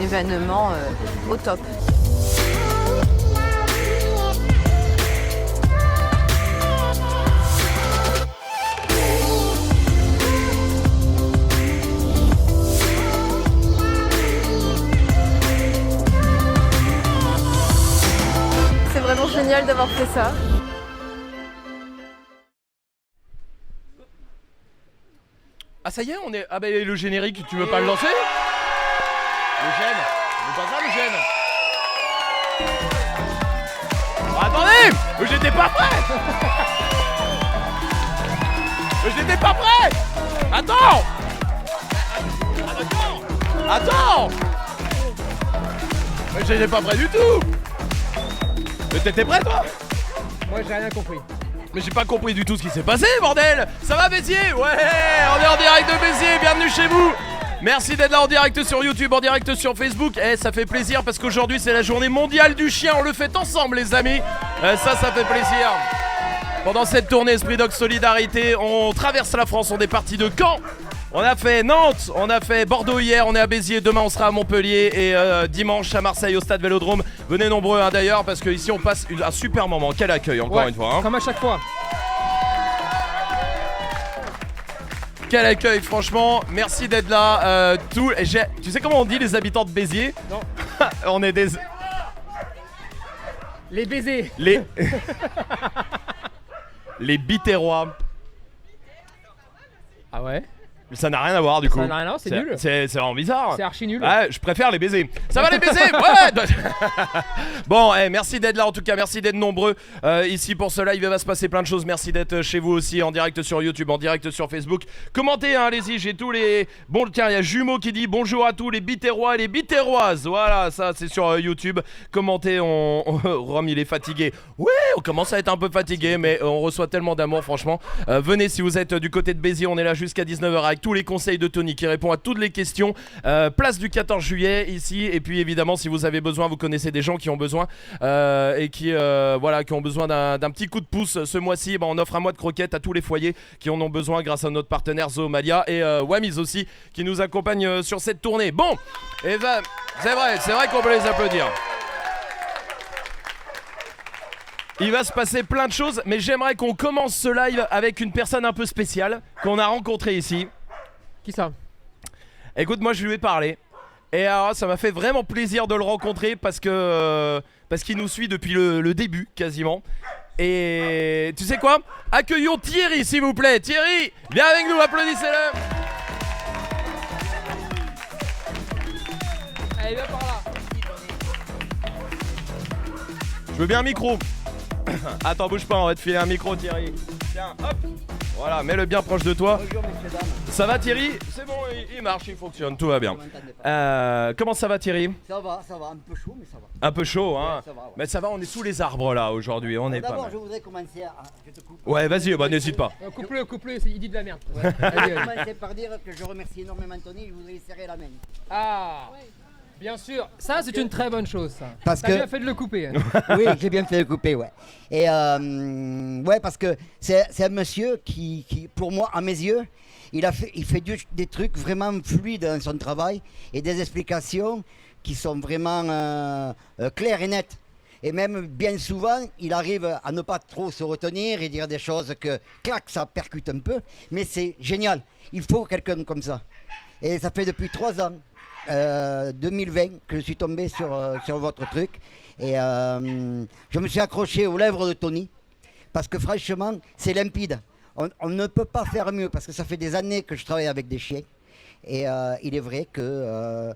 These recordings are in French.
événement au top. C'est vraiment génial d'avoir fait ça. Ah ça y est, on est... Ah bah le générique, tu veux pas le lancer? Le gène, c'est pas ça le gène. Attendez, j'étais pas prêt. J'étais pas prêt. Attends. Attends. J'étais pas prêt du tout. Mais t'étais prêt toi? Moi j'ai rien compris. Mais j'ai pas compris du tout ce qui s'est passé, bordel! Ça va, Béziers? Ouais, on est en direct de Béziers, bienvenue chez vous! Merci d'être là en direct sur YouTube, en direct sur Facebook. Ça fait plaisir parce qu'aujourd'hui c'est la journée mondiale du chien, on le fait ensemble les amis. Ça fait plaisir. Pendant cette tournée Esprit Dog Solidarité, on traverse la France, on est parti de Caen. On a fait Nantes, on a fait Bordeaux hier, on est à Béziers, demain on sera à Montpellier et dimanche à Marseille au stade Vélodrome. Venez nombreux d'ailleurs parce qu'ici on passe un super moment. Quel accueil encore une fois. Comme à chaque fois. Quel accueil franchement, merci d'être là. Tu sais comment on dit les habitants de Béziers? Non. On est des... Les baisers. Les Biterrois. Ah ouais? Ça n'a rien à voir du coup. Ça n'a rien à voir, c'est nul. C'est vraiment bizarre. C'est archi nul. Ouais, je préfère les baisers. Ça va les baisers? Ouais. Bon, merci d'être là en tout cas, merci d'être nombreux ici pour ce live. Il va se passer plein de choses. Merci d'être chez vous aussi en direct sur YouTube, en direct sur Facebook. Commentez, allez-y, j'ai tous les... Bon, tiens, il y a Jumeau qui dit bonjour à tous les Biterrois et les Biterroises. Voilà, ça c'est sur YouTube. Commentez, Rome il est fatigué. Ouais, on commence à être un peu fatigué, mais on reçoit tellement d'amour franchement. Venez si vous êtes du côté de Béziers, on est là jusqu'à 19h avec tous les conseils de Tony qui répond à toutes les questions. Place du 14 juillet ici, et puis évidemment si vous avez besoin, vous connaissez des gens qui ont besoin et qui ont besoin d'un petit coup de pouce ce mois-ci. On offre un mois de croquettes à tous les foyers qui en ont besoin grâce à notre partenaire Zoomalia et Wamiz aussi qui nous accompagne sur cette tournée. Bon, et ben c'est vrai qu'on peut les applaudir. Il va se passer plein de choses, mais j'aimerais qu'on commence ce live avec une personne un peu spéciale qu'on a rencontrée ici. Qui ça? Écoute, moi je lui ai parlé. Et alors, ça m'a fait vraiment plaisir de le rencontrer parce qu'il nous suit depuis le début quasiment. Et tu sais quoi? Accueillons Thierry s'il vous plaît. Thierry, viens avec nous, applaudissez-le. Allez, viens par là. Je veux bien un micro. Attends, bouge pas, on va te filer un micro Thierry. Tiens, hop. Voilà, mets-le bien proche de toi. Bonjour messieurs, dames. Ça va Thierry? C'est bon, il marche, il fonctionne, tout va bien. Comment ça va Thierry? Ça va, un peu chaud mais ça va. Un peu chaud hein Ouais, ça va, ouais. Mais ça va, on est sous les arbres là aujourd'hui, on est pas D'abord mal. je voudrais commencer à... Je te coupe. Ouais vas-y, n'hésite pas. Coupe-le, il dit de la merde. Je vais commencer par dire que je remercie énormément Tony, je voudrais lui serrer la main. Ah, bien sûr. Ça, c'est une très bonne chose, ça. Parce T'as que- bien fait de le couper. Hein. Oui, j'ai bien fait le couper, ouais. Et ouais, parce que c'est un monsieur qui, pour moi, à mes yeux, il fait des trucs vraiment fluides dans son travail et des explications qui sont vraiment claires et nettes. Et même bien souvent, il arrive à ne pas trop se retenir et dire des choses que, clac, ça percute un peu. Mais c'est génial. Il faut quelqu'un comme ça. Et ça fait depuis 3 ans. 2020 que je suis tombé sur votre truc et je me suis accroché aux lèvres de Tony parce que franchement c'est limpide, on ne peut pas faire mieux parce que ça fait des années que je travaille avec des chiens et il est vrai que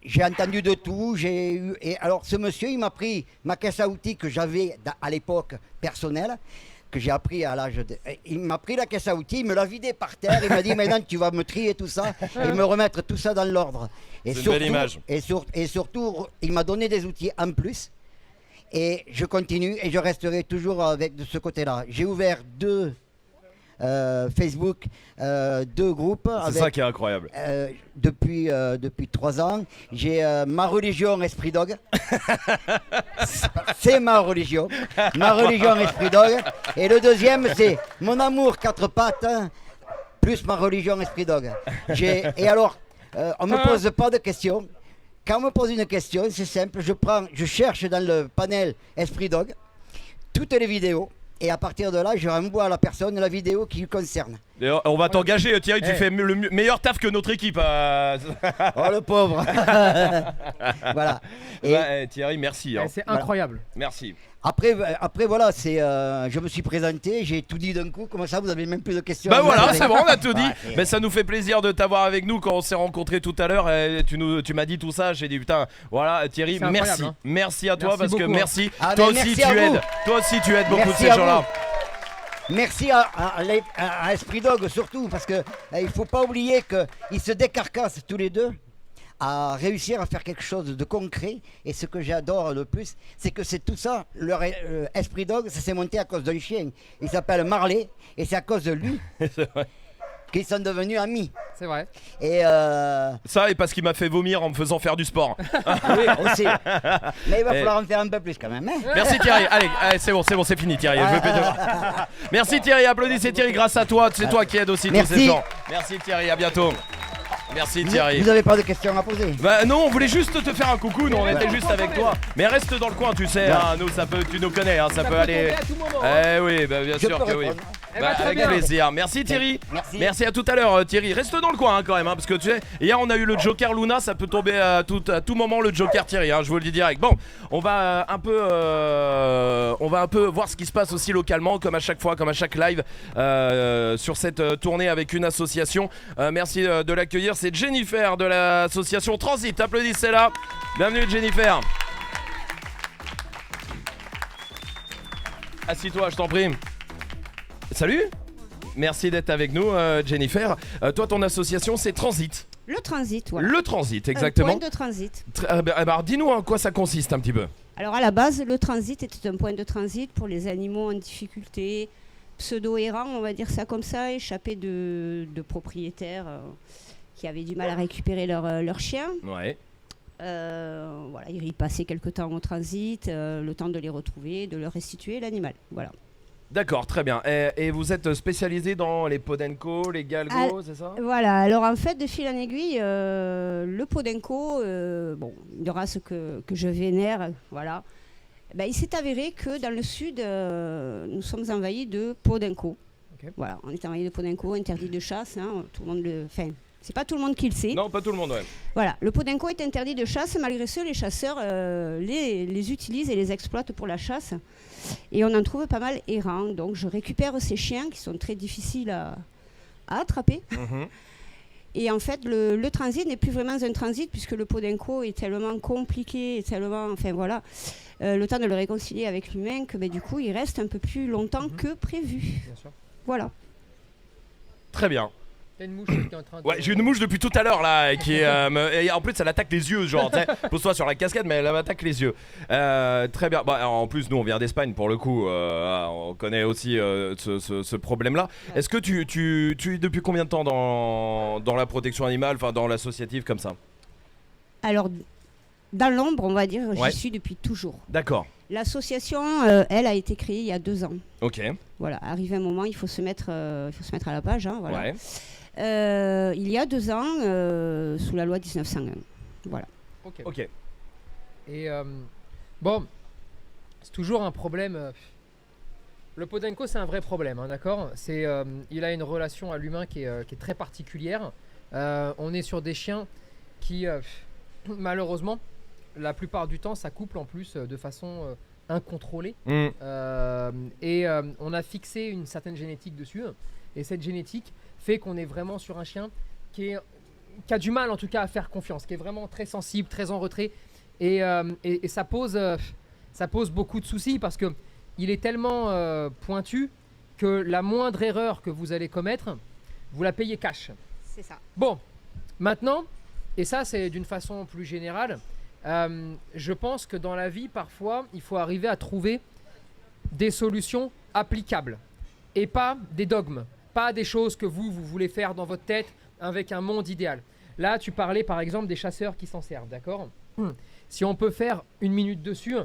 j'ai entendu de tout, et alors ce monsieur il m'a pris ma caisse à outils que j'avais à l'époque personnelle, que j'ai appris à l'âge de... Il m'a pris la caisse à outils, il me l'a vidé par terre, il m'a dit maintenant tu vas me trier tout ça et me remettre tout ça dans l'ordre. C'est une belle image. Et surtout, il m'a donné des outils en plus et je continue et je resterai toujours avec de ce côté-là. J'ai ouvert 2 Facebook, 2 groupes. C'est ça qui est incroyable. Depuis 3 ans, j'ai ma religion Esprit Dog. C'est ma religion Esprit Dog. Et le deuxième, c'est mon amour 4 pattes, plus ma religion Esprit Dog. Et alors, On ne me pose pas de questions. Quand on me pose une question, c'est simple, je cherche dans le panel Esprit Dog toutes les vidéos. Et à partir de là, je renvoie à la personne la vidéo qui lui concerne. Et on va t'engager, Thierry, tu fais le meilleur taf que notre équipe. Oh le pauvre. Voilà. Et Ouais, Thierry, merci. Hein. C'est incroyable. Merci. après voilà, je me suis présenté, j'ai tout dit d'un coup. Comme ça, vous avez même plus de questions. Bah à me voilà, poser. c'est bon, on a tout dit. Ouais. Mais ça nous fait plaisir de t'avoir avec nous quand on s'est rencontrés tout à l'heure. Tu m'as dit tout ça, j'ai dit putain, voilà Thierry, C'est incroyable, merci. hein. Merci à toi Merci parce que beaucoup, hein. merci. Ah, Toi mais aussi merci à tu vous. aides. Toi aussi tu aides beaucoup de Merci ces à gens-là. vous. Merci à Esprit Dog surtout, parce que il faut pas oublier qu'ils se décarcassent tous les deux à réussir à faire quelque chose de concret. Et ce que j'adore le plus, c'est que c'est tout ça. Leur Esprit Dog, ça s'est monté à cause d'un chien. Il s'appelle Marley, et c'est à cause de lui C'est vrai. qu'ils sont devenus amis. C'est vrai. Et Ça et parce qu'il m'a fait vomir en me faisant faire du sport. oui, aussi. Mais il va Et- falloir en faire un peu plus quand même. Hein. Merci Thierry. Allez, c'est bon, c'est fini Thierry. Je veux péter. Merci Thierry, applaudissez Thierry grâce à toi. C'est toi qui aide aussi tous Merci. ces gens. Merci Thierry, à bientôt. Merci Thierry. Vous n'avez pas de questions à poser? Bah non, on voulait juste te faire un coucou, nous on était juste avec toi. Mais reste dans le coin, tu sais, hein, nous ça peut, tu nous connais, hein, ça peut aller. tomber à tout moment, hein. Eh oui, bah bien Je sûr peux que oui. répondre. Eh Bah, ben, très avec bien. plaisir. Merci Thierry. Merci. À tout à l'heure Thierry. Reste dans le coin hein, quand même, hein, parce que tu sais, hier on a eu le Joker Luna, ça peut tomber à tout moment le Joker Thierry. Hein, je vous le dis direct. Bon, on va un peu voir ce qui se passe aussi localement, comme à chaque fois, comme à chaque live sur cette tournée avec une association. Merci de l'accueillir. C'est Jennifer de l'association Transit. Applaudissez-la. Bienvenue Jennifer. Assis-toi, je t'en prie. Salut. Merci d'être avec nous, Jennifer. Toi, ton association, c'est Transit. Le transit, voilà. Le Transit, exactement. Un point de transit. Alors, dis-nous en quoi ça consiste un petit peu. Alors à la base, le transit était un point de transit pour les animaux en difficulté, pseudo-errants, on va dire ça comme ça, échappés de propriétaires qui avaient du mal à récupérer leur chien. Ouais. Voilà, ils passaient quelque temps au transit, le temps de les retrouver, de leur restituer l'animal. Voilà. D'accord, très bien. Et vous êtes spécialisé dans les Podenco, les Galgos, c'est ça? Voilà, alors en fait, de fil en aiguille, le Podenco, bon, une race que je vénère, voilà. Ben, il s'est avéré que dans le sud, nous sommes envahis de Podenco. Ok. Voilà, on est envahis de Podenco, interdit de chasse, hein, tout le monde le... Enfin, c'est pas tout le monde qui le sait. Non, pas tout le monde, ouais. Voilà, le Podenco est interdit de chasse, malgré ce, les chasseurs les utilisent et les exploitent pour la chasse. Et on en trouve pas mal errants. Donc je récupère ces chiens qui sont très difficiles à attraper. Mhm. Et en fait, le transit n'est plus vraiment un transit puisque le Podenco est tellement compliqué, et tellement, enfin voilà, le temps de le réconcilier avec l'humain que du coup, il reste un peu plus longtemps que prévu. Bien sûr. Voilà. Très bien. T'as une mouche qui est en train de... Ouais, j'ai une mouche depuis tout à l'heure là qui et en plus elle attaque les yeux, genre, tu sais, pose-toi sur la casquette, mais elle m'attaque les yeux. Très bien. Bah, alors, en plus, nous on vient d'Espagne pour le coup, on connaît aussi ce problème-là. Est-ce que tu es depuis combien de temps dans la protection animale, enfin dans l'associatif comme ça? Alors, dans l'ombre, on va dire, Ouais. j'y suis depuis toujours. D'accord. L'association, elle, a été créée il y a 2 ans. Ok. Voilà, arrivé un moment, il faut se mettre à la page. Hein, voilà. Ouais. Il y a 2 ans, sous la loi 1901. Voilà. Ok. Ok. Et bon, c'est toujours un problème. Le Podenco, c'est un vrai problème, hein, d'accord. Il a une relation à l'humain qui est très particulière. On est sur des chiens qui, malheureusement, la plupart du temps, s'accouplent en plus de façon incontrôlée. Mm. On a fixé une certaine génétique dessus. Et cette génétique fait qu'on est vraiment sur un chien qui a du mal en tout cas à faire confiance, qui est vraiment très sensible, très en retrait. Et ça pose beaucoup de soucis parce que il est tellement pointu que la moindre erreur que vous allez commettre, vous la payez cash. C'est ça. Bon, maintenant, et ça c'est d'une façon plus générale, je pense que dans la vie, parfois, il faut arriver à trouver des solutions applicables et pas des dogmes, pas des choses que vous voulez faire dans votre tête avec un monde idéal. Là, tu parlais par exemple des chasseurs qui s'en servent, d'accord ? Si on peut faire 1 minute dessus,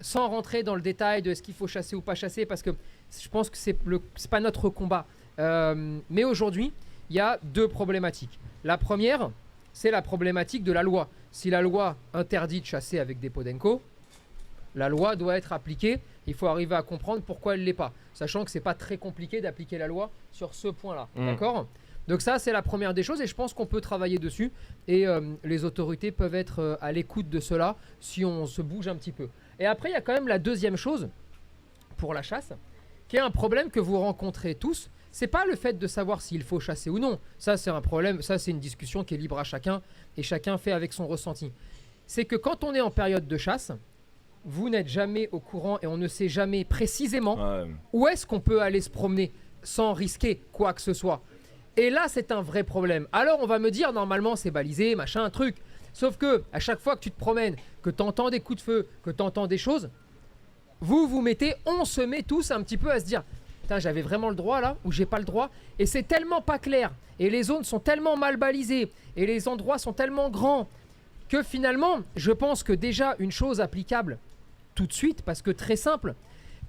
sans rentrer dans le détail de ce qu'il faut chasser ou pas chasser, parce que je pense que c'est pas notre combat. Mais aujourd'hui, il y a 2 problématiques. La première, c'est la problématique de la loi. Si la loi interdit de chasser avec des podenco, la loi doit être appliquée. Il faut arriver à comprendre pourquoi elle ne l'est pas. Sachant que c'est pas très compliqué d'appliquer la loi sur ce point-là. D'accord ? Donc ça, c'est la première des choses et je pense qu'on peut travailler dessus. Et les autorités peuvent être à l'écoute de cela si on se bouge un petit peu. Et après, il y a quand même la deuxième chose pour la chasse, qui est un problème que vous rencontrez tous. C'est pas le fait de savoir s'il faut chasser ou non. Ça, c'est un problème. Ça, c'est une discussion qui est libre à chacun et chacun fait avec son ressenti. C'est que quand on est en période de chasse, vous n'êtes jamais au courant et on ne sait jamais précisément où est-ce qu'on peut aller se promener sans risquer quoi que ce soit. Et là, c'est un vrai problème. Alors, on va me dire, normalement, c'est balisé, machin, un truc. Sauf que, à chaque fois que tu te promènes, que tu entends des coups de feu, que tu entends des choses, on se met tous un petit peu à se dire, putain, j'avais vraiment le droit là, ou j'ai pas le droit. Et c'est tellement pas clair. Et les zones sont tellement mal balisées. Et les endroits sont tellement grands que finalement, je pense que déjà, une chose applicable tout de suite, parce que très simple,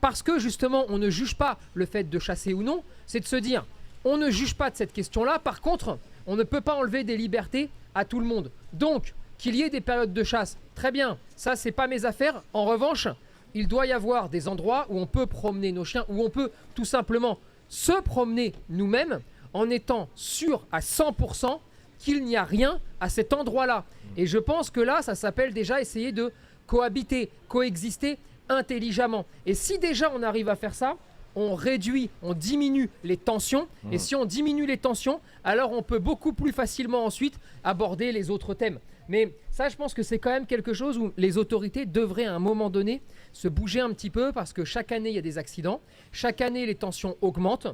parce que justement, on ne juge pas le fait de chasser ou non, c'est de se dire, on ne juge pas de cette question-là. Par contre, on ne peut pas enlever des libertés à tout le monde. Donc, qu'il y ait des périodes de chasse, très bien, ça, c'est pas mes affaires. En revanche, il doit y avoir des endroits où on peut promener nos chiens, où on peut tout simplement se promener nous-mêmes en étant sûr à 100% qu'il n'y a rien à cet endroit-là. Et je pense que là, ça s'appelle déjà essayer de cohabiter, coexister intelligemment. Et si déjà on arrive à faire ça, on réduit, on diminue les tensions. Et si on diminue les tensions, alors on peut beaucoup plus facilement ensuite aborder les autres thèmes. Mais ça, je pense que c'est quand même quelque chose où les autorités devraient à un moment donné se bouger un petit peu parce que chaque année, il y a des accidents. Chaque année, les tensions augmentent.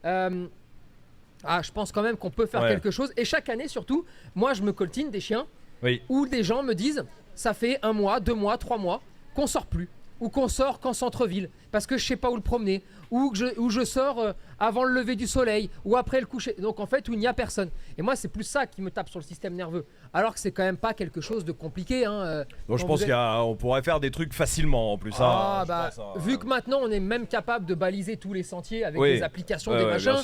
Je pense quand même qu'on peut faire quelque chose. Et chaque année, surtout, moi, je me coltine des chiens où des gens me disent ça fait 1 mois, 2 mois, 3 mois qu'on sort plus. Ou qu'on sort qu'en centre-ville parce que je sais pas où le promener, ou je sors avant le lever du soleil ou après le coucher, donc en fait où il n'y a personne. Et moi c'est plus ça qui me tape sur le système nerveux, alors que c'est quand même pas quelque chose de compliqué donc je pense qu'on pourrait faire des trucs facilement en plus. Vu que maintenant on est même capable de baliser tous les sentiers avec des applications, des machins,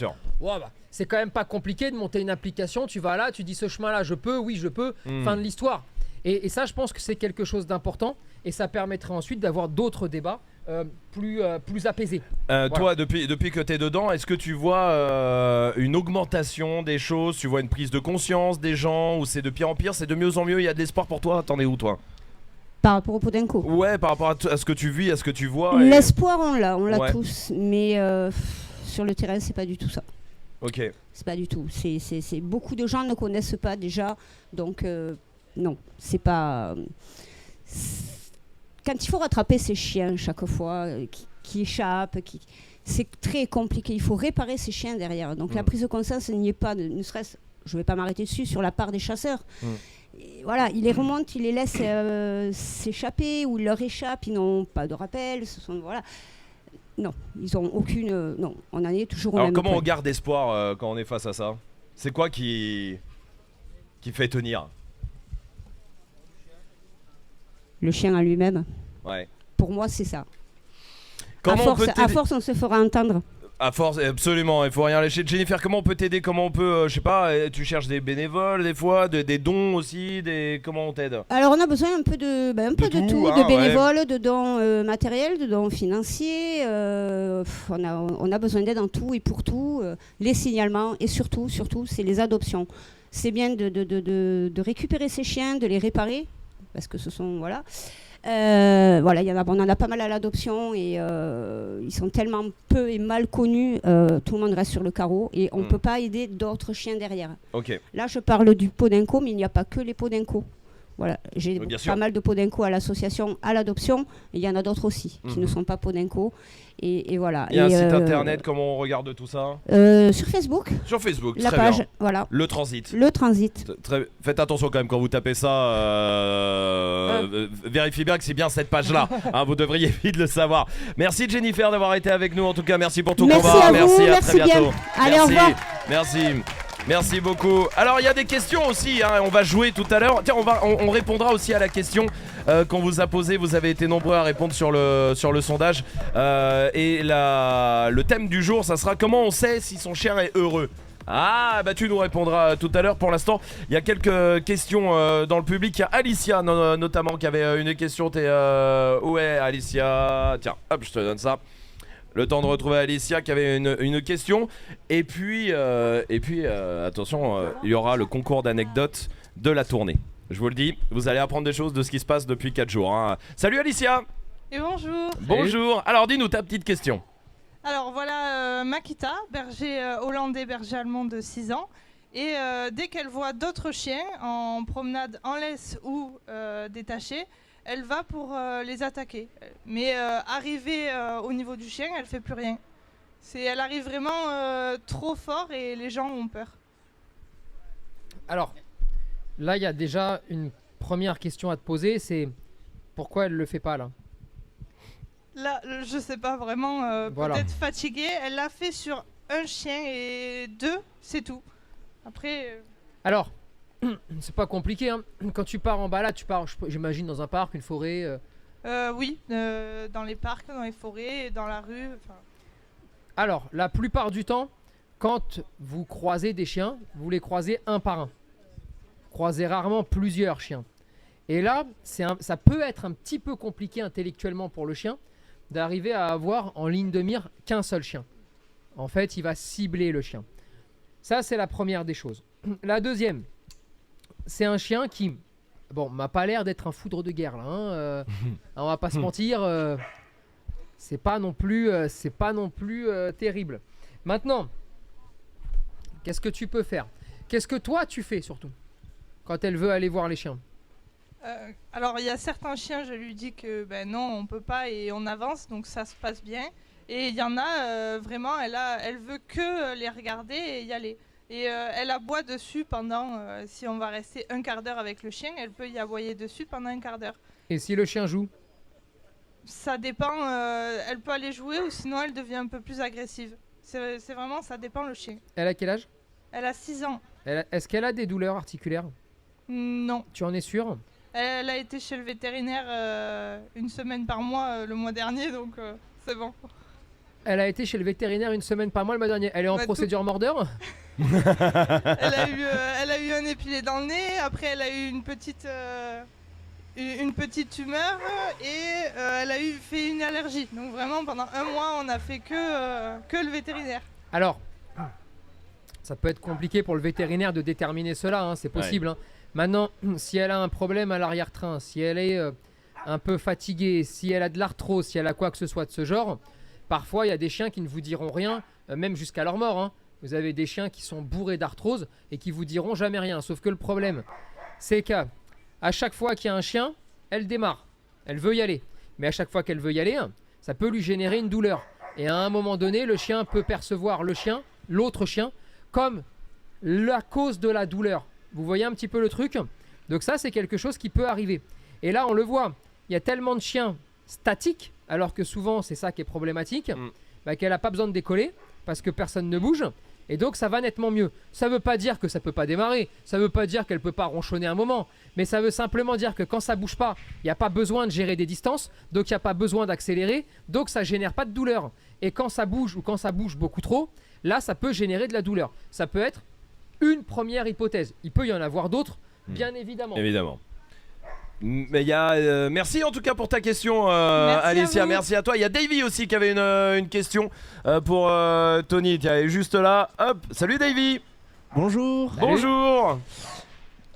c'est quand même pas compliqué de monter une application. Tu vas là, tu dis ce chemin là je peux, oui je peux, fin de l'histoire. Et ça je pense que c'est quelque chose d'important. Et ça permettrait ensuite d'avoir d'autres débats plus apaisés. Toi, depuis que tu es dedans, est-ce que tu vois une augmentation des choses? Tu vois une prise de conscience des gens? Ou c'est de pire en pire? C'est de mieux en mieux? Il y a de l'espoir pour toi? T'en es où toi? Par rapport au podenco? Ouais, par rapport à ce que tu vis, à ce que tu vois. L'espoir, on l'a tous. Mais sur le terrain, c'est pas du tout ça. Ok. C'est pas du tout. C'est beaucoup de gens ne connaissent pas déjà. Donc, non, c'est pas... Quand il faut rattraper ces chiens chaque fois qui échappent, c'est très compliqué. Il faut réparer ces chiens derrière. Donc la prise de conscience n'y est pas, ne serait-ce, je ne vais pas m'arrêter dessus, sur la part des chasseurs. Et voilà, ils les remontent, ils les laissent s'échapper ou ils leur échappent, ils n'ont pas de rappel. Non, ils n'ont aucune... non, on en est toujours au même point. Alors comment on point. garde espoir quand on est face à ça? C'est quoi qui fait tenir? Le chien à lui-même. Ouais. Pour moi, c'est ça. À force, on se fera entendre. À force, absolument, il faut rien lâcher. Jennifer, comment on peut t'aider? Comment on peut, je sais pas, tu cherches des bénévoles des fois, des dons aussi, comment on t'aide? Alors on a besoin un peu de tout, de bénévoles, de dons matériels, de dons financiers. On a besoin d'aide en tout et pour tout. Les signalements et surtout, c'est les adoptions. C'est bien de récupérer ces chiens, de les réparer. Parce que ce sont, on en a pas mal à l'adoption et ils sont tellement peu et mal connus, tout le monde reste sur le carreau et on ne peut pas aider d'autres chiens derrière. Okay. Là, je parle du podenco, mais il n'y a pas que les podenco. Voilà, j'ai pas mal de podenco à l'association, à l'adoption, et il y en a d'autres aussi qui ne sont pas podenco. Et voilà. Il y a un site internet, comment on regarde tout ça? Sur Facebook. Sur Facebook, la très page, bien. Voilà. Le Transit. Le Transit. Faites attention quand même quand vous tapez ça. Vérifiez bien que c'est bien cette page-là. Vous devriez vite le savoir. Merci Jennifer d'avoir été avec nous. En tout cas, merci pour ton combat. Merci à très bientôt. Bien. Allez, au revoir. Merci beaucoup. Alors il y a des questions aussi, on va jouer tout à l'heure. Tiens, on répondra aussi à la question qu'on vous a posée. Vous avez été nombreux à répondre sur le sondage. Et le thème du jour, ça sera comment on sait si son chien est heureux. Ah bah tu nous répondras tout à l'heure. Pour l'instant il y a quelques questions dans le public. Il y a Alicia notamment qui avait une question. T'es où est Alicia? Tiens hop je te donne ça. Le temps de retrouver Alicia qui avait une question. Et puis attention il y aura le concours d'anecdotes de la tournée. Je vous le dis, vous allez apprendre des choses de ce qui se passe depuis 4 jours hein. Salut Alicia. Et bonjour. Bonjour. Alors dis-nous ta petite question. Alors voilà Makita, berger hollandais, berger allemand de 6 ans. Et dès qu'elle voit d'autres chiens en promenade en laisse ou détachés, elle va pour les attaquer. Mais arrivée au niveau du chien, elle fait plus rien. Elle arrive vraiment trop fort et les gens ont peur. Alors, là, il y a déjà une première question à te poser, c'est pourquoi elle le fait pas là? Là, je sais pas vraiment, Voilà. peut-être fatiguée. Elle l'a fait sur un chien et 2, c'est tout. Après, Alors, c'est pas compliqué, hein. Quand tu pars en balade, tu pars, j'imagine, dans un parc, une forêt. oui, dans les parcs, dans les forêts, dans la rue. Alors, la plupart du temps, quand vous croisez des chiens, vous les croisez un par un. Vous croisez rarement plusieurs chiens. Et là, ça peut être un petit peu compliqué intellectuellement pour le chien d'arriver à avoir en ligne de mire qu'un seul chien. En fait, il va cibler le chien. Ça, c'est la première des choses. La deuxième, c'est un chien qui, bon, m'a pas l'air d'être un foudre de guerre là. Hein, on va pas se mentir, c'est pas non plus terrible. Maintenant, qu'est-ce que tu peux faire? Qu'est-ce que toi tu fais surtout quand elle veut aller voir les chiens? Alors il y a certains chiens, je lui dis que non, on peut pas et on avance, donc ça se passe bien. Et il y en a vraiment, elle veut que les regarder et y aller. Et elle aboie dessus pendant, si on va rester un quart d'heure avec le chien, elle peut y aboyer dessus pendant un quart d'heure. Et si le chien joue? Ça dépend, elle peut aller jouer ou sinon elle devient un peu plus agressive. C'est vraiment, ça dépend le chien. Elle a quel âge? Elle a 6 ans. Est-ce qu'elle a des douleurs articulaires? Non. Tu en es sûr? Elle a été chez le vétérinaire 1 semaine par mois le mois dernier, donc c'est bon. Elle a été chez le vétérinaire 1 semaine par mois le mois dernier. Elle est en procédure mordeur? Elle a eu un épilé dans le nez, après elle a eu une petite tumeur et elle a fait une allergie. Donc vraiment pendant 1 mois on a fait que le vétérinaire. Alors, ça peut être compliqué pour le vétérinaire de déterminer cela, hein, c'est possible. Ouais. Hein. Maintenant, si elle a un problème à l'arrière-train, si elle est un peu fatiguée, si elle a de l'arthrose, si elle a quoi que ce soit de ce genre, parfois il y a des chiens qui ne vous diront rien, même jusqu'à leur mort. Hein. Vous avez des chiens qui sont bourrés d'arthrose et qui vous diront jamais rien. Sauf que le problème, c'est qu'à chaque fois qu'il y a un chien, elle démarre. Elle veut y aller. Mais à chaque fois qu'elle veut y aller, ça peut lui générer une douleur. Et à un moment donné, le chien peut percevoir l'autre chien, comme la cause de la douleur. Vous voyez un petit peu le truc? Donc ça, c'est quelque chose qui peut arriver. Et là, on le voit, il y a tellement de chiens statiques, alors que souvent, c'est ça qui est problématique, qu'elle n'a pas besoin de décoller, parce que personne ne bouge. Et donc ça va nettement mieux. Ça ne veut pas dire que ça ne peut pas démarrer, ça ne veut pas dire qu'elle ne peut pas ronchonner un moment, mais ça veut simplement dire que quand ça ne bouge pas, il n'y a pas besoin de gérer des distances, donc il n'y a pas besoin d'accélérer, donc ça ne génère pas de douleur. Et quand ça bouge ou quand ça bouge beaucoup trop, là ça peut générer de la douleur. Ça peut être une première hypothèse. Il peut y en avoir d'autres, bien évidemment. Évidemment. Mais il y a, merci en tout cas pour ta question, Alicia. Merci à toi. Il y a Davy aussi qui avait une question pour Tony. Tiens, elle est juste là. Hop, salut Davy. Bonjour. Salut. Bonjour.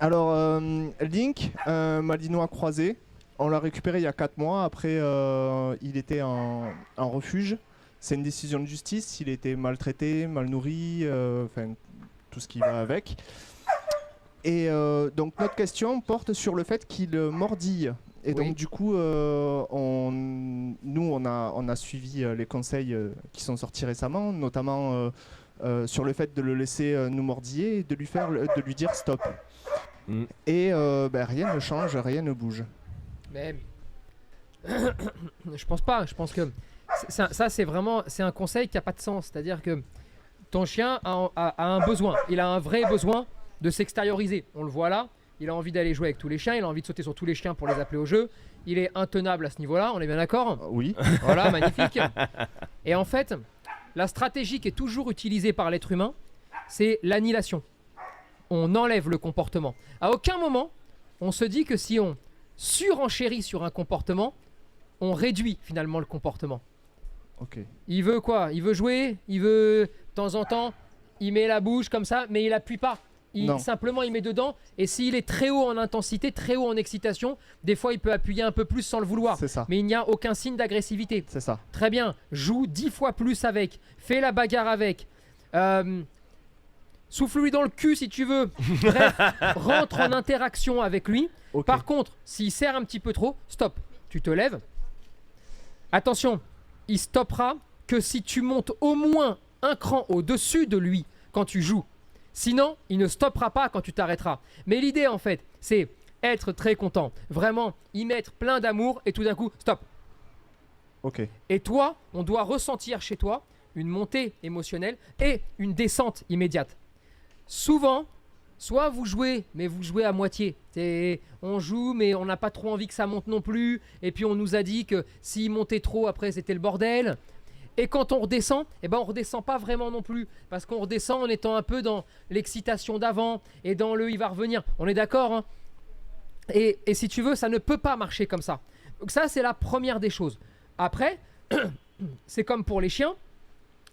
Alors, Link, malinois croisé. On l'a récupéré il y a 4 mois. Après, il était en refuge. C'est une décision de justice. Il était maltraité, mal nourri, enfin tout ce qui va avec. Et donc notre question porte sur le fait qu'il mordille. Et Oui. donc du coup, on a suivi les conseils qui sont sortis récemment, notamment sur le fait de le laisser nous mordiller et de lui dire stop. Et rien ne change, rien ne bouge. Mais je pense pas. Je pense que ça c'est un conseil qui a pas de sens. C'est-à-dire que ton chien a un besoin. Il a un vrai besoin de s'extérioriser. On le voit là. Il a envie d'aller jouer avec tous les chiens. Il a envie de sauter sur tous les chiens pour les appeler au jeu. Il est intenable à ce niveau-là. On est bien d'accord? Oui. Voilà, magnifique. Et en fait, la stratégie qui est toujours utilisée par l'être humain, c'est l'annihilation. On enlève le comportement. À aucun moment, on se dit que si on surenchérit sur un comportement, on réduit finalement le comportement. Ok. Il veut quoi? Il veut jouer, il veut de temps en temps, il met la bouche comme ça, mais il appuie pas. Simplement, il met dedans. Et s'il est très haut en intensité, très haut en excitation, des fois, il peut appuyer un peu plus sans le vouloir. C'est ça. Mais il n'y a aucun signe d'agressivité. C'est ça. Très bien. Joue 10 fois plus avec. Fais la bagarre avec. Souffle-lui dans le cul si tu veux. Bref, rentre en interaction avec lui. Ok. Par contre, s'il serre un petit peu trop, stop. Tu te lèves. Attention, il stoppera que si tu montes au moins un cran au-dessus de lui quand tu joues. Sinon, il ne stoppera pas quand tu t'arrêteras. Mais l'idée, en fait, c'est être très content. Vraiment, y mettre plein d'amour et tout d'un coup, stop. Ok. Et toi, on doit ressentir chez toi une montée émotionnelle et une descente immédiate. Souvent, soit vous jouez, mais vous jouez à moitié. On joue, mais on n'a pas trop envie que ça monte non plus. Et puis on nous a dit que s'il montait trop, après c'était le bordel. Et quand on redescend, eh ben on redescend pas vraiment non plus. Parce qu'on redescend en étant un peu dans l'excitation d'avant et dans le il va revenir. On est d'accord, hein? Et si tu veux, ça ne peut pas marcher comme ça. Donc ça, c'est la première des choses. Après, c'est comme pour les chiens.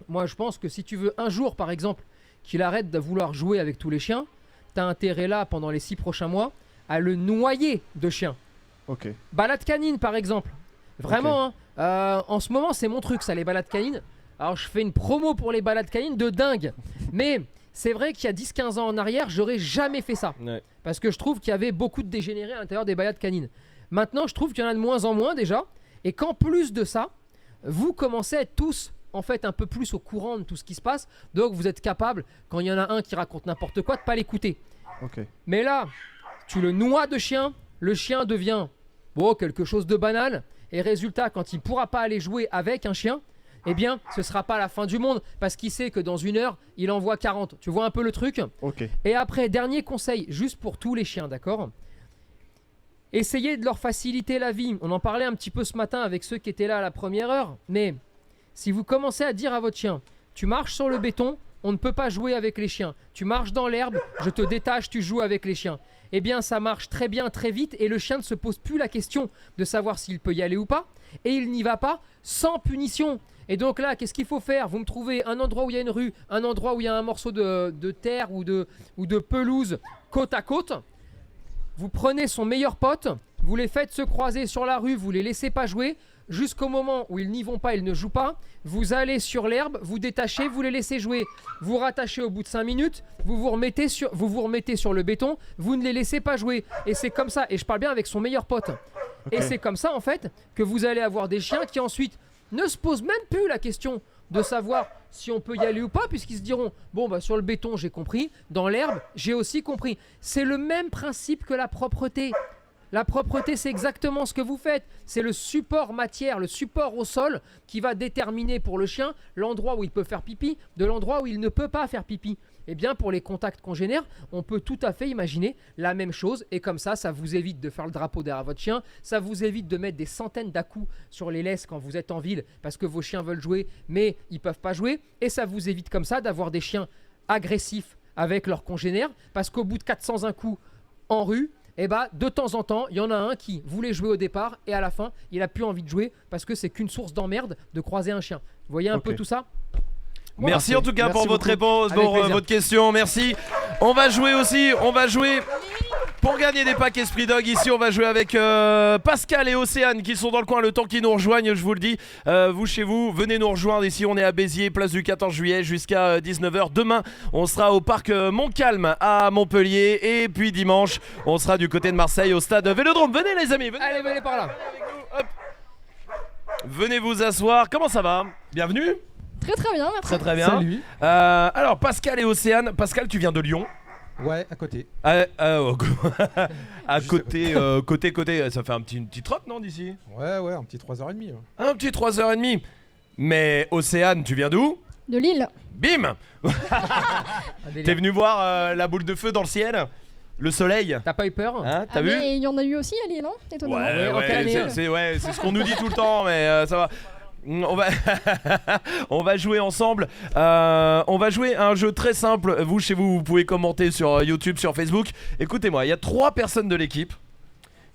Moi, je pense que si tu veux un jour, par exemple, qu'il arrête de vouloir jouer avec tous les chiens, t'as intérêt là, pendant les 6 prochains mois, à le noyer de chiens. Ok. Balade canine, par exemple. Vraiment, Ok. hein. En ce moment, c'est mon truc, ça, les balades canines. Alors, je fais une promo pour les balades canines de dingue. Mais c'est vrai qu'il y a 10-15 ans en arrière, j'aurais jamais fait ça. Ouais. Parce que je trouve qu'il y avait beaucoup de dégénérés à l'intérieur des balades canines. Maintenant, je trouve qu'il y en a de moins en moins déjà. Et qu'en plus de ça, vous commencez à être tous en fait un peu plus au courant de tout ce qui se passe. Donc vous êtes capable, quand il y en a un qui raconte n'importe quoi, de pas l'écouter. Ok. Mais là, tu le noies de chien, le chien devient quelque chose de banal. Et résultat, quand il pourra pas aller jouer avec un chien, eh bien, ce sera pas la fin du monde. Parce qu'il sait que dans 1 heure, il en voit 40. Tu vois un peu le truc? Ok. Et après, dernier conseil, juste pour tous les chiens, d'accord? Essayez de leur faciliter la vie. On en parlait un petit peu ce matin avec ceux qui étaient là à la première heure. Mais si vous commencez à dire à votre chien, tu marches sur le béton, on ne peut pas jouer avec les chiens. Tu marches dans l'herbe, je te détache, tu joues avec les chiens. Eh bien, ça marche très bien, très vite, et le chien ne se pose plus la question de savoir s'il peut y aller ou pas, et il n'y va pas sans punition. Et donc là, qu'est-ce qu'il faut faire? Vous me trouvez un endroit où il y a une rue, un endroit où il y a un morceau de terre ou de pelouse côte à côte. Vous prenez son meilleur pote, vous les faites se croiser sur la rue, vous les laissez pas jouer, jusqu'au moment où ils n'y vont pas, ils ne jouent pas. Vous allez sur l'herbe, vous détachez, vous les laissez jouer. Vous rattachez au bout de 5 minutes, vous vous remettez sur le béton, vous ne les laissez pas jouer. Et c'est comme ça, et je parle bien avec son meilleur pote. Ok. Et c'est comme ça en fait que vous allez avoir des chiens qui ensuite ne se posent même plus la question de savoir si on peut y aller ou pas, puisqu'ils se diront sur le béton j'ai compris, dans l'herbe j'ai aussi compris. C'est le même principe que la propreté. La propreté, c'est exactement ce que vous faites. C'est le support matière, le support au sol qui va déterminer pour le chien l'endroit où il peut faire pipi de l'endroit où il ne peut pas faire pipi. Eh bien, pour les contacts congénères, on peut tout à fait imaginer la même chose. Et comme ça, ça vous évite de faire le drapeau derrière votre chien. Ça vous évite de mettre des centaines d'à-coups sur les laisses quand vous êtes en ville parce que vos chiens veulent jouer, mais ils ne peuvent pas jouer. Et ça vous évite comme ça d'avoir des chiens agressifs avec leurs congénères parce qu'au bout de 401 coups en rue, de temps en temps, il y en a un qui voulait jouer au départ et à la fin, il a plus envie de jouer parce que c'est qu'une source d'emmerde de croiser un chien. Vous voyez un peu tout ça? Voilà. Merci en tout cas pour Merci votre beaucoup. réponse, Avec pour plaisir. votre question. Merci. On va jouer pour gagner des packs Esprit Dog. Ici, on va jouer avec Pascal et Océane qui sont dans le coin. Le temps qu'ils nous rejoignent, je vous le dis. Vous chez vous, venez nous rejoindre. Ici, on est à Béziers, place du 14 juillet jusqu'à 19h. Demain, on sera au parc Montcalm à Montpellier. Et puis dimanche, on sera du côté de Marseille au stade Vélodrome. Venez les amis, Allez par là. Hop. Venez vous asseoir. Comment ça va? Bienvenue. Très bien, merci. Très bien. Salut. Alors Pascal et Océane. Pascal, tu viens de Lyon. Ouais, à côté. À Juste côté, ça fait une petite trotte, non, d'ici? Ouais, un petit 3h30. Un petit 3h30. Mais Océane, tu viens d'où? De Lille. Bim. T'es venu voir la boule de feu dans le ciel? Le soleil? T'as pas eu peur? Hein, t'as vu? Mais il y en a eu aussi à Lille, non? Étonnamment. en quelle année, c'est ce qu'on nous dit tout le temps, mais ça va. On va, on va jouer ensemble. On va jouer à un jeu très simple. Vous, chez vous, vous pouvez commenter sur YouTube, sur Facebook. Écoutez-moi, il y a 3 personnes de l'équipe.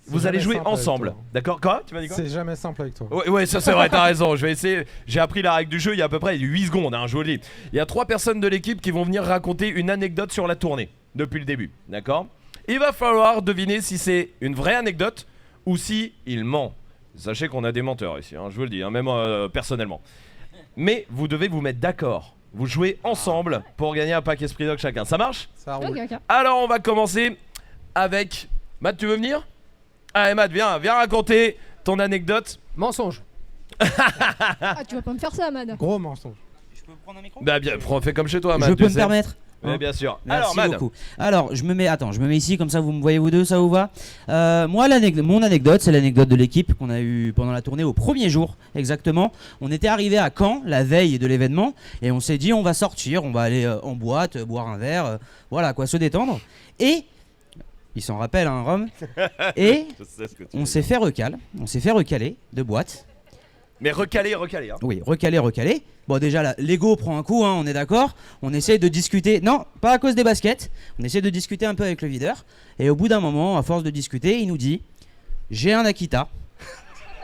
Vous allez jouer ensemble. D'accord? Quoi? Tu m'as dit quoi? C'est jamais simple avec toi. Ouais, ça c'est vrai, t'as raison. Je vais essayer. J'ai appris la règle du jeu il y a à peu près 8 secondes, hein, je vous le dis. Il y a 3 personnes de l'équipe qui vont venir raconter une anecdote sur la tournée depuis le début. D'accord? Il va falloir deviner si c'est une vraie anecdote ou si il ment. Sachez qu'on a des menteurs ici, hein, je vous le dis, hein, même personnellement. Mais vous devez vous mettre d'accord. Vous jouez ensemble pour gagner un pack Esprit Dog chacun. Ça marche? Ça roule. Ok. Alors on va commencer avec... Matt, tu veux venir? Allez Matt, viens raconter ton anecdote. Mensonge. Ah, tu vas pas me faire ça, Mad. Gros mensonge. Bah bien, fais comme chez toi Matt. Je tu peux me sais. permettre? Ouais, bien sûr. Merci Alors Matt, beaucoup. Alors je me mets ici comme ça vous me voyez vous deux, ça vous va? Moi mon anecdote c'est l'anecdote de l'équipe qu'on a eu pendant la tournée au premier jour exactement. On était arrivé à Caen la veille de l'événement et on s'est dit on va sortir, on va aller en boîte, boire un verre, voilà quoi, se détendre. Et il s'en rappelle hein Rome. Et je sais ce que tu on veux s'est fait recaler de boîte. Mais recaler hein. Oui, recaler. Bon, déjà, l'ego prend un coup, hein, on est d'accord. On essaie de discuter. Non, pas à cause des baskets. On essaie de discuter un peu avec le videur. Et au bout d'un moment, à force de discuter, il nous dit j'ai un Akita.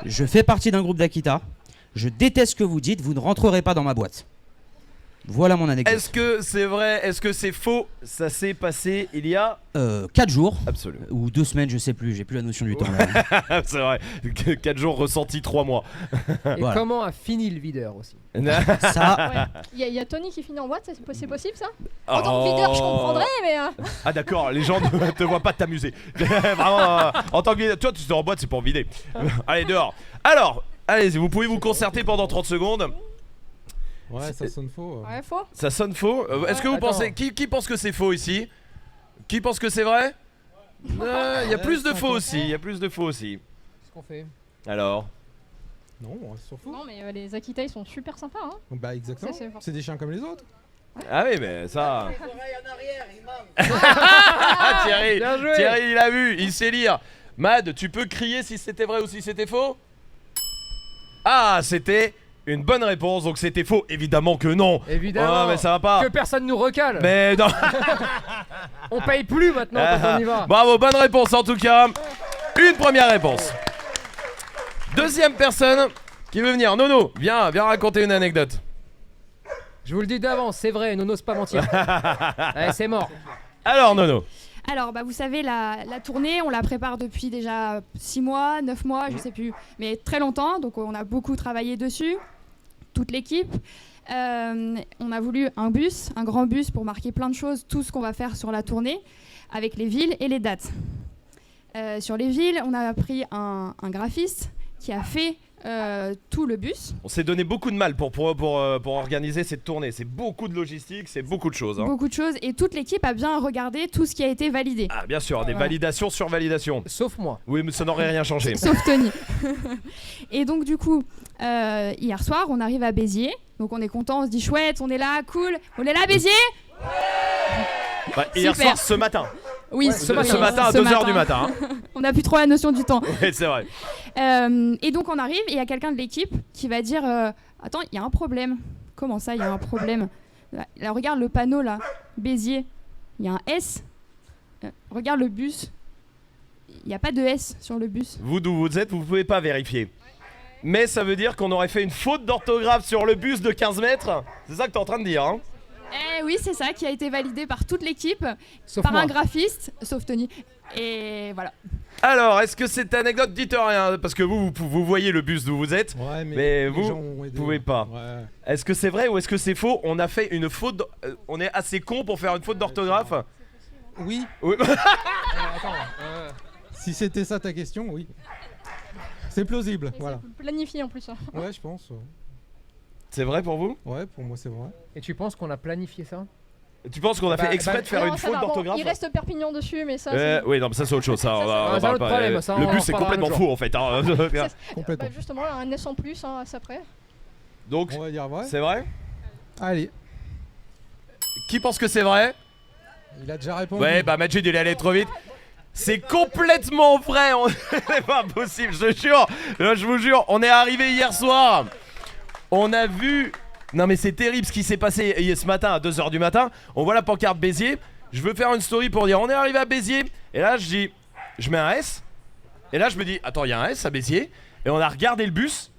Je fais partie d'un groupe d'Akita. Je déteste ce que vous dites. Vous ne rentrerez pas dans ma boîte. Voilà mon anecdote. Est-ce que c'est vrai? Est-ce que c'est faux? Ça s'est passé il y a 4 jours. Absolument. Ou 2 semaines, je sais plus. J'ai plus la notion du temps. Là. C'est vrai. 4 jours ressentis 3 mois. Et Voilà. comment a fini le videur aussi? Ça. Ouais. Il y a Tony qui finit en boîte, c'est possible ça? Oh. En tant que videur, je comprendrais, mais. Ah d'accord, les gens ne te voient pas t'amuser. Vraiment, en tant que videur, toi tu es en boîte, c'est pour vider. Allez dehors. Alors, allez-y, vous pouvez vous concerter pendant 30 secondes. Ouais, ça sonne faux. Ouais, faux. Ça sonne faux. Est-ce que vous Attends. pensez... Qui pense que c'est faux ici? Qui pense que c'est vrai? Il y a plus de faux aussi, il y a plus de faux aussi. Qu'est-ce qu'on fait? Alors Non, c'est sur faux. Non, mais les Akita ils sont super sympas. Hein. Bah exactement. Ça, c'est fort. C'est des chiens comme les autres. Ah oui, mais ça... Ah, Ah, Thierry, Bien joué. Thierry, il a vu, il sait lire. Mad, tu peux crier si c'était vrai ou si c'était faux? Ah, c'était une bonne réponse, donc c'était faux. Évidemment que non. Évidemment. Oh, mais ça va pas. Que personne nous recale. Mais non. On paye plus maintenant quand on y va. Bravo, bonne réponse en tout cas. Une première réponse. Deuxième personne qui veut venir. Nono, viens raconter une anecdote. Je vous le dis d'avance, c'est vrai, nous n'ose pas mentir. Ouais, c'est mort. Alors Nono. Alors, bah, vous savez, la tournée, on la prépare depuis déjà 6 mois, 9 mois, je sais plus, mais très longtemps. Donc, on a beaucoup travaillé dessus, toute l'équipe. On a voulu un bus, un grand bus pour marquer plein de choses, tout ce qu'on va faire sur la tournée, avec les villes et les dates. Sur les villes, on a pris un graphiste qui a fait tout le bus. On s'est donné beaucoup de mal pour organiser cette tournée. C'est beaucoup de logistique, c'est beaucoup de choses. Hein. Beaucoup de choses, et toute l'équipe a bien regardé tout ce qui a été validé. Ah bien sûr, des Voilà. validations sur validations. Sauf moi. Oui, mais ça n'aurait rien changé. Sauf Tony. Et donc du coup, hier soir, on arrive à Béziers. Donc on est content, on se dit chouette, on est là, cool. On est là, Béziers? Bah, hier Super. soir, ce matin. Oui, Ce matin à 2h du matin. Hein. On n'a plus trop la notion du temps. Ouais, c'est vrai. Et donc on arrive et il y a quelqu'un de l'équipe qui va dire attends, il y a un problème. Comment ça, il y a un problème? Là, regarde le panneau là, Béziers. Il y a un S. Regarde le bus. Il n'y a pas de S sur le bus. Vous d'où vous êtes, vous pouvez pas vérifier. Mais ça veut dire qu'on aurait fait une faute d'orthographe sur le bus de 15 mètres. C'est ça que t'es en train de dire, hein? Eh oui, c'est ça qui a été validé par toute l'équipe, Sauf par moi. un graphiste, sauf Tony. Et voilà. Alors, est-ce que cette anecdote, dites rien, parce que vous voyez le bus d'où vous êtes, Ouais, mais les vous gens ont aidé. pouvez pas. Ouais. Est-ce que c'est vrai ou est-ce que c'est faux? On a fait une faute, on est assez con pour faire une faute d'orthographe. Oui. Oui. Attends. Si c'était ça ta question, oui. C'est plausible, Et voilà. c'est planifié en plus. Hein. Ouais, je pense. C'est vrai pour vous? Ouais, pour moi c'est vrai. Et tu penses qu'on a planifié ça? Tu penses qu'on a fait exprès de faire Non, une ça faute va, bon, d'orthographe? il reste Perpignan dessus, mais ça. c'est- Oui, non, mais ça c'est autre chose. Ça, on va- on c'est un parle autre pas. problème, ça, Le on en bus c'est reparlera un complètement autre faux en fait. Hein. Complètement. Bah, justement, un S en plus, hein, ça après. Donc, On va dire vrai. c'est vrai? Allez, Qui pense que c'est vrai? il a déjà répondu. Ouais, bah Majid il est allé trop vite. C'est complètement vrai, c'est pas possible, je te jure, je vous jure, on est arrivé hier soir. On a vu... Non mais c'est terrible ce qui s'est passé ce matin à 2h du matin. On voit la pancarte Béziers. Je veux faire une story pour dire on est arrivé à Béziers. Et là je dis, je mets un S. Et là je me dis, attends, il y a un S à Béziers. Et on a regardé le bus.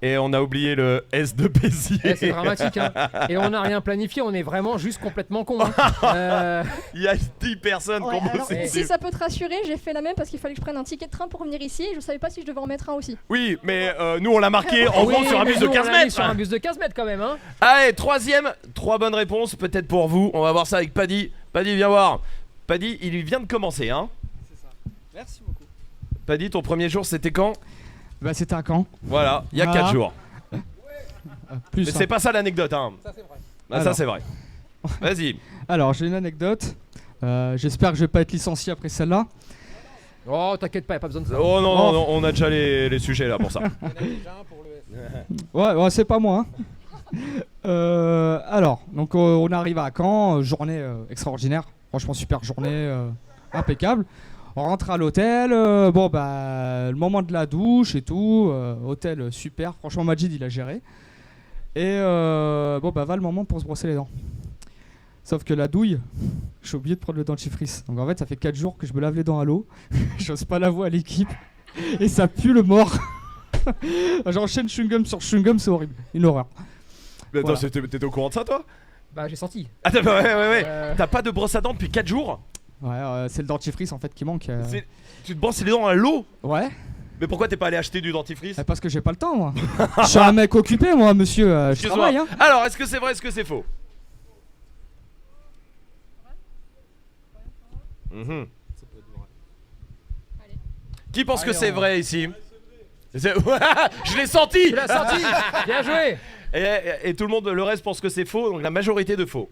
Et on a oublié le S de Béziers. C'est dramatique, hein. Et on n'a rien planifié, on est vraiment juste complètement con. Hein. Il y a 10 personnes qui ont bossé. Si ça peut te rassurer, j'ai fait la même parce qu'il fallait que je prenne un ticket de train pour venir ici et je savais pas si je devais en mettre un aussi. Oui, mais nous on l'a marqué en gros sur un bus de 15 mètres. Sur un bus de 15 mètres quand même. Hein. Allez, troisième, 3 bonnes réponses peut-être pour vous. On va voir ça avec Paddy. Paddy, viens voir. Paddy, il vient de commencer. Hein. C'est ça. Merci beaucoup. Paddy, ton premier jour c'était quand? Bah c'était à Caen. Voilà, il y a 4 jours. Plus mais c'est pas ça l'anecdote, hein. Ça c'est vrai. Bah, ça c'est vrai. Vas-y. Alors j'ai une anecdote. J'espère que je vais pas être licencié après celle-là. Oh t'inquiète pas, y a pas besoin de ça. Oh non, on a déjà les sujets là pour ça. Ouais, c'est pas moi. Hein. Alors, donc on arrive à Caen, journée extraordinaire. Franchement super journée, impeccable. On rentre à l'hôtel, le moment de la douche et tout, hôtel super, franchement Majid il a géré. Et va le moment pour se brosser les dents. Sauf que la douille, j'ai oublié de prendre le dentifrice. Donc en fait ça fait 4 jours que je me lave les dents à l'eau, j'ose pas l'avouer à l'équipe, et ça pue le mort. J'enchaîne chewing-gum sur chewing-gum, c'est horrible, une horreur. Mais attends, t'étais au courant de ça toi? Bah j'ai senti. Ah ouais. T'as pas de brosse à dents depuis 4 jours? Ouais, c'est le dentifrice en fait qui manque. Tu te brosses les dents à l'eau? Ouais. Mais pourquoi t'es pas allé acheter du dentifrice? Parce que j'ai pas le temps moi. Je suis un mec occupé moi monsieur, je travaille hein. Alors est-ce que c'est vrai, est-ce que c'est faux? Qui pense que c'est vrai ici? Je l'ai senti. Tu l'as senti. Bien joué. Et tout le monde, le reste pense que c'est faux, donc la majorité de faux.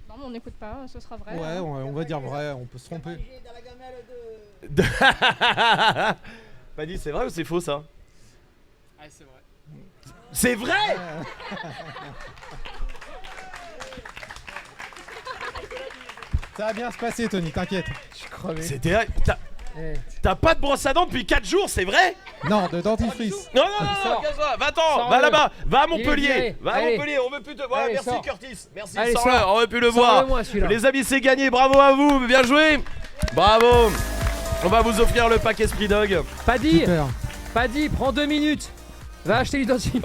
Non mais on n'écoute pas, ce sera vrai. Ouais, on va dire vrai, on peut se tromper. Pas dit, c'est vrai ou c'est faux ça? Ah c'est vrai. C'est vrai. Ça va bien se passer Tony, t'inquiète. Je suis crevé. C'était... T'as pas de brosse à dents depuis 4 jours, c'est vrai? Non, de dentifrice. Non, va va là-bas, va à Montpellier. Va à Allez. Montpellier, on veut plus te voir. Merci sors. Curtis, merci, Allez, sors-le, sors. on veut plus le voir. Sors-le-moi, celui-là. Les amis, c'est gagné, bravo à vous, bien joué. Bravo. On va vous offrir le pack Esprit Dog. Paddy, prends 2 minutes. Va acheter l'identité.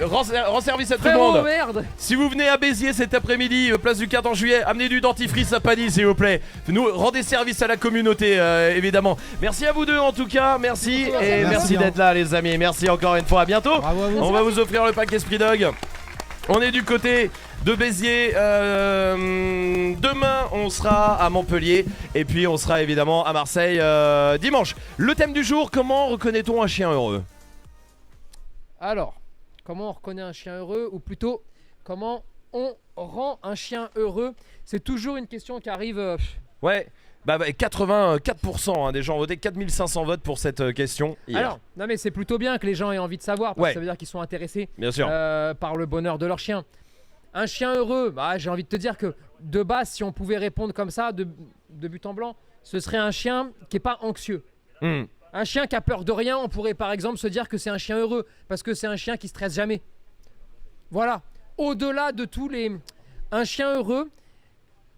Rends service à tout le Frérot, monde. merde. Si vous venez à Béziers cet après-midi, place du 14 juillet, amenez du dentifrice à Paddy s'il vous plaît. Nous rendez service à la communauté évidemment. Merci à vous deux en tout cas, merci. Et merci d'être là les amis. Merci encore une fois, à bientôt. Bravo à vous. On va vous offrir le pack Esprit Dog. On est du côté de Béziers. Demain, on sera à Montpellier. Et puis, on sera évidemment à Marseille dimanche. Le thème du jour, comment reconnaît-on un chien heureux? Alors, comment on reconnaît un chien heureux? Ou plutôt, comment on rend un chien heureux? C'est toujours une question qui arrive... Ouais, 84% des gens ont voté, 4500 votes pour cette question hier. Alors, non mais c'est plutôt bien que les gens aient envie de savoir, parce que ça veut dire qu'ils sont intéressés Bien sûr. par le bonheur de leur chien. Un chien heureux, j'ai envie de te dire que de base, si on pouvait répondre comme ça, de but en blanc, ce serait un chien qui n'est pas anxieux. Un chien qui a peur de rien, on pourrait par exemple se dire que c'est un chien heureux, parce que c'est un chien qui stresse jamais. Voilà. Au-delà de tous les... Un chien heureux,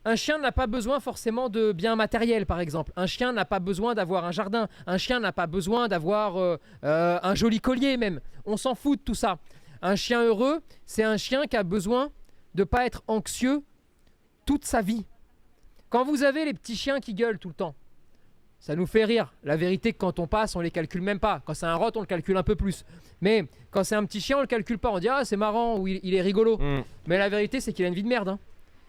un chien n'a pas besoin forcément de biens matériels, par exemple. Un chien n'a pas besoin d'avoir un jardin. Un chien n'a pas besoin d'avoir un joli collier même. On s'en fout de tout ça. Un chien heureux, c'est un chien qui a besoin de ne pas être anxieux toute sa vie. Quand vous avez les petits chiens qui gueulent tout le temps, ça nous fait rire. La vérité, que quand on passe, on les calcule même pas. Quand c'est un rot, on le calcule un peu plus. Mais quand c'est un petit chien, on le calcule pas. On dit, ah, c'est marrant, ou il est rigolo. Mais la vérité, c'est qu'il a une vie de merde. Hein.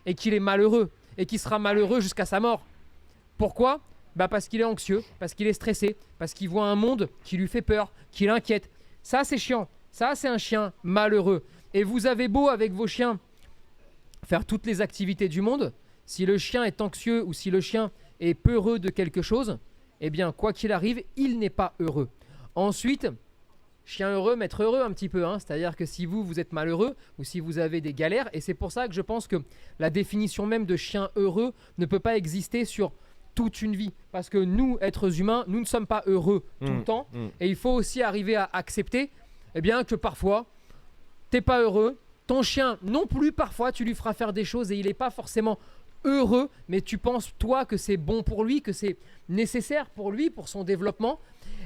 Et qu'il est malheureux. Et qu'il sera malheureux jusqu'à sa mort. Pourquoi? Parce qu'il est anxieux, parce qu'il est stressé, parce qu'il voit un monde qui lui fait peur, qui l'inquiète. Ça, c'est chiant. Ça, c'est un chien malheureux. Et vous avez beau, avec vos chiens, faire toutes les activités du monde. Si le chien est anxieux ou si le chien est peureux de quelque chose, eh bien, quoi qu'il arrive, il n'est pas heureux. Ensuite, chien heureux, maître heureux un petit peu. Hein. C'est-à-dire que si vous êtes malheureux ou si vous avez des galères, et c'est pour ça que je pense que la définition même de chien heureux ne peut pas exister sur toute une vie. Parce que nous, êtres humains, nous ne sommes pas heureux tout le temps. Et il faut aussi arriver à accepter eh bien que parfois, t'es pas heureux. Ton chien non plus, parfois, tu lui feras faire des choses et il n'est pas forcément heureux, mais tu penses, toi, que c'est bon pour lui, que c'est nécessaire pour lui, pour son développement.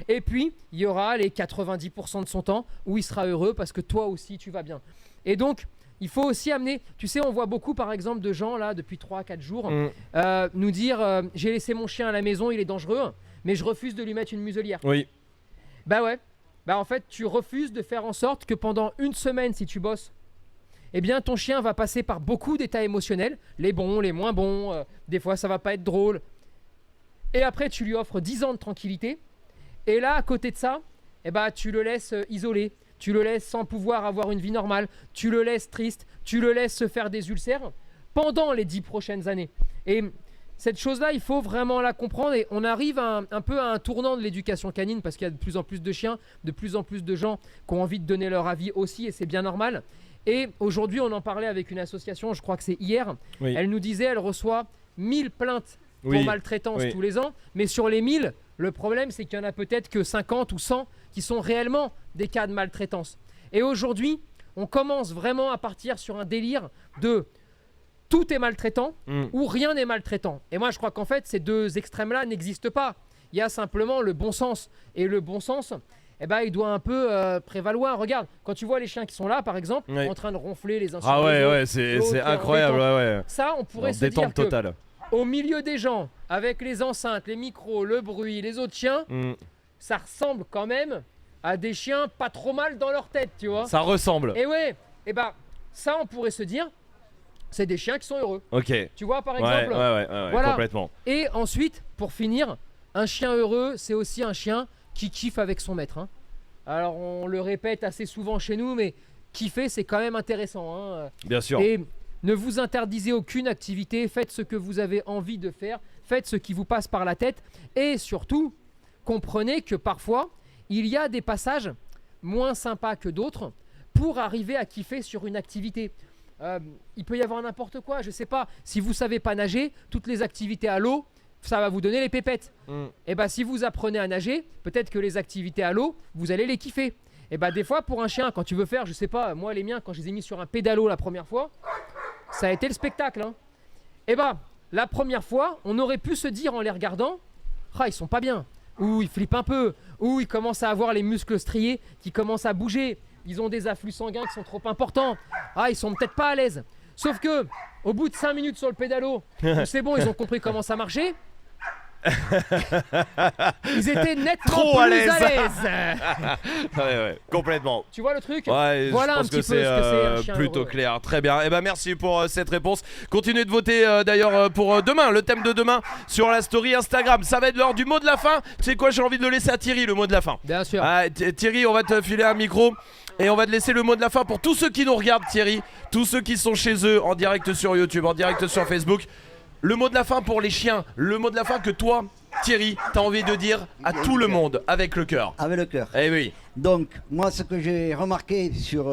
Et puis, il y aura les 90% de son temps où il sera heureux parce que toi aussi, tu vas bien. Et donc, il faut aussi amener, tu sais, on voit beaucoup par exemple de gens là depuis 3-4 jours nous dire j'ai laissé mon chien à la maison, il est dangereux, mais je refuse de lui mettre une muselière. Oui. Bah ouais, bah en fait tu refuses de faire en sorte que pendant une semaine, si tu bosses, eh bien ton chien va passer par beaucoup d'états émotionnels, les bons, les moins bons, des fois ça va pas être drôle. Et après tu lui offres 10 ans de tranquillité, et là à côté de ça, eh ben, tu le laisses isolé. Tu le laisses sans pouvoir avoir une vie normale, tu le laisses triste, tu le laisses se faire des ulcères pendant les 10 prochaines années. Et cette chose-là, il faut vraiment la comprendre et on arrive un peu à un tournant de l'éducation canine parce qu'il y a de plus en plus de chiens, de plus en plus de gens qui ont envie de donner leur avis aussi et c'est bien normal. Et aujourd'hui, on en parlait avec une association, je crois que c'est hier, elle nous disait elle reçoit 1000 plaintes pour maltraitance tous les ans, mais sur les 1000, le problème c'est qu'il y en a peut-être que 50 ou 100 qui sont réellement des cas de maltraitance. Et aujourd'hui, on commence vraiment à partir sur un délire de tout est maltraitant ou rien n'est maltraitant. Et moi, je crois qu'en fait, ces deux extrêmes-là n'existent pas. Il y a simplement le bon sens. Et le bon sens, eh ben, il doit un peu prévaloir. Regarde, quand tu vois les chiens qui sont là, par exemple, en train de ronfler les uns sur les autres. Ah ouais, c'est incroyable. Ça, on pourrait se dire que au milieu des gens, avec les enceintes, les micros, le bruit, les autres chiens, ça ressemble quand même à des chiens pas trop mal dans leur tête, tu vois. Ça ressemble. Et ouais, et bah ça on pourrait se dire, c'est des chiens qui sont heureux. Ok. Tu vois par exemple. Ouais, voilà. Complètement. Et ensuite, pour finir, un chien heureux, c'est aussi un chien qui kiffe avec son maître. Hein. Alors on le répète assez souvent chez nous, mais kiffer c'est quand même intéressant. Hein. Bien sûr. Et ne vous interdisez aucune activité, faites ce que vous avez envie de faire, faites ce qui vous passe par la tête et surtout, comprenez que parfois, il y a des passages moins sympas que d'autres pour arriver à kiffer sur une activité. Il peut y avoir n'importe quoi, je sais pas. Si vous savez pas nager, toutes les activités à l'eau, ça va vous donner les pépettes. Et bah si vous apprenez à nager, peut-être que les activités à l'eau, vous allez les kiffer. Et bah des fois pour un chien, quand tu veux faire, je sais pas, moi les miens, quand je les ai mis sur un pédalo la première fois, ça a été le spectacle. Hein. Et bah la première fois, on aurait pu se dire en les regardant, ah ils sont pas bien. Ou ils flippent un peu, ou ils commencent à avoir les muscles striés qui commencent à bouger, ils ont des afflux sanguins qui sont trop importants, ah ils sont peut-être pas à l'aise. Sauf que, au bout de 5 minutes sur le pédalo, c'est bon, ils ont compris comment ça marchait. Ils étaient nettement trop plus à l'aise. Ouais, complètement. Tu vois le truc? Ouais, voilà je pense un petit que peu ce que c'est un c'est chien plutôt heureux. clair. Très bien. Et ben merci pour cette réponse. Continuez de voter d'ailleurs pour demain, le thème de demain sur la story Instagram. Ça va être l'heure du mot de la fin. Tu sais quoi, j'ai envie de le laisser à Thierry, le mot de la fin. Bien sûr. Thierry, on va te filer un micro. Et on va te laisser le mot de la fin pour tous ceux qui nous regardent, Thierry. Tous ceux qui sont chez eux, en direct sur YouTube, en direct sur Facebook. Le mot de la fin pour les chiens. Le mot de la fin que toi, Thierry, t'as envie de dire à tout le monde avec le cœur. Avec le cœur. Eh oui. Donc, moi, ce que j'ai remarqué sur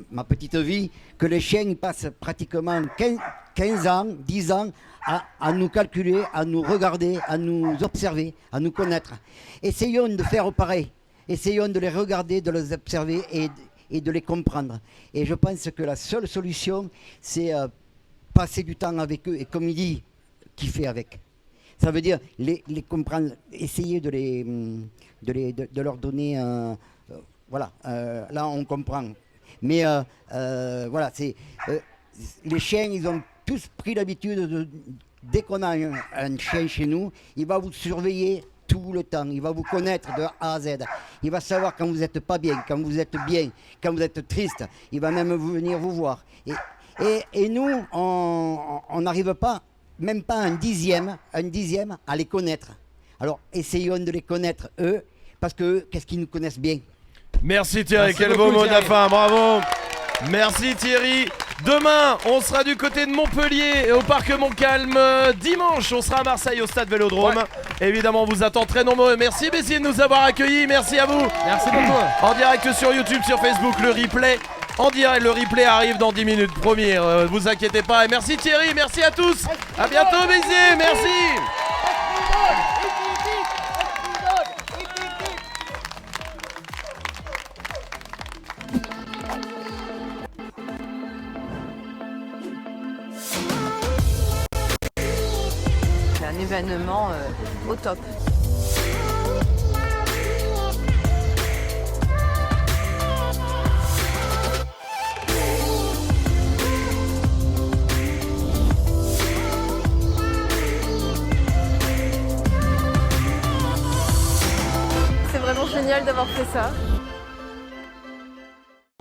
ma petite vie, que les chiens ils passent pratiquement 15 ans, 10 ans à nous calculer, à nous regarder, à nous observer, à nous connaître. Essayons de faire pareil. Essayons de les regarder, de les observer et de les comprendre. Et je pense que la seule solution, c'est passer du temps avec eux et, comme il dit, kiffer avec. Ça veut dire les comprendre, essayer de leur donner voilà, là on comprend. Mais voilà, les chiens, ils ont tous pris l'habitude dès qu'on a un chien chez nous, il va vous surveiller tout le temps, il va vous connaître de A à Z. Il va savoir quand vous n'êtes pas bien, quand vous êtes bien, quand vous êtes triste. Il va même venir vous voir. Et nous, on n'arrive pas, même pas un dixième à les connaître. Alors essayons de les connaître eux, parce que qu'est-ce qu'ils nous connaissent bien. Merci Thierry, Merci quel beaucoup, beau mot de la Thierry. fin, bravo. Merci Thierry. Demain, on sera du côté de Montpellier, au Parc Montcalm. Dimanche, on sera à Marseille, au Stade Vélodrome. Évidemment, on vous attend très nombreux. Merci Béziers de nous avoir accueillis. Merci à vous. Merci beaucoup. En direct sur YouTube, sur Facebook, le replay. En direct, le replay arrive dans 10 minutes, promis. Vous inquiétez pas. Et merci Thierry, merci à tous. À bientôt Béziers, merci. un événement au top. C'est vraiment génial d'avoir fait ça.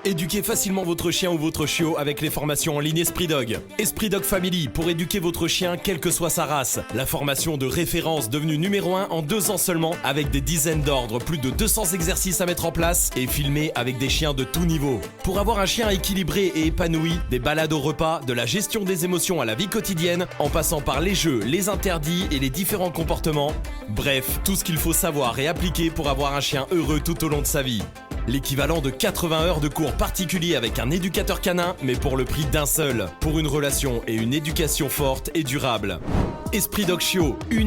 Éduquez facilement votre chien ou votre chiot avec les formations en ligne Esprit Dog. Esprit Dog Family pour éduquer votre chien quelle que soit sa race. La formation de référence devenue numéro 1 en 2 ans seulement avec des dizaines d'ordres, plus de 200 exercices à mettre en place et filmés avec des chiens de tout niveau. Pour avoir un chien équilibré et épanoui, des balades au repas, de la gestion des émotions à la vie quotidienne, en passant par les jeux, les interdits et les différents comportements. Bref, tout ce qu'il faut savoir et appliquer pour avoir un chien heureux tout au long de sa vie. L'équivalent de 80 heures de cours particuliers avec un éducateur canin, mais pour le prix d'un seul, pour une relation et une éducation forte et durable. Esprit Dog Chiot,